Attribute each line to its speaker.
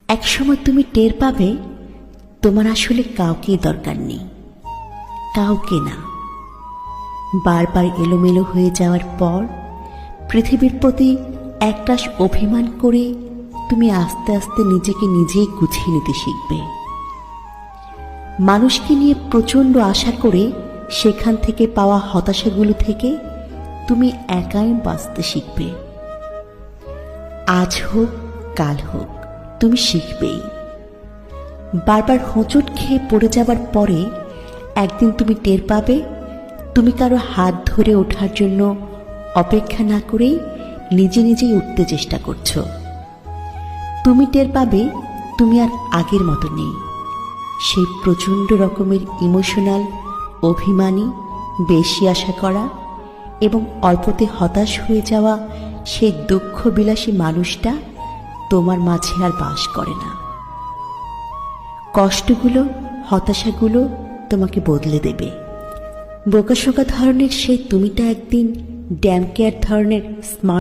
Speaker 1: একসময় তুমি টের পাবে তোমার আসলে কাউকেই দরকার নেই, কাউকে না। বারবার এলোমেলো হয়ে যাওয়ার পর পৃথিবীর প্রতি একরাশ অভিমান করে তুমি আস্তে আস্তে নিজেকে নিজেই গুছিয়ে নিতে শিখবে। মানুষকে নিয়ে প্রচণ্ড আশা করে সেখান থেকে পাওয়া হতাশাগুলো থেকে তুমি একাই বাঁচতে শিখবে। আজ হোক কাল হোক তুমি শিখবেই। বারবার হোঁচট খেয়ে পড়ে যাবার পরে একদিন তুমি টের পাবে তুমি কারো হাত ধরে ওঠার জন্য অপেক্ষা না করেই নিজে নিজেই উঠতে চেষ্টা করছো। তুমি টের পাবে তুমি আর আগের মতো নেই। সেই প্রচণ্ড রকমের ইমোশনাল, অভিমানী, বেশি আশা করা এবং অল্পতে হতাশ হয়ে যাওয়া সেই দুঃখ বিলাসী মানুষটা তোমার মাঝে আর বাস করে না। কষ্টগুলো, হতাশাগুলো তোমাকে বদলে দেবে। বোকাশোকা ধরনের সেই তুমিটা একদিন ড্যাম কেয়ার ধরনের স্মার্ট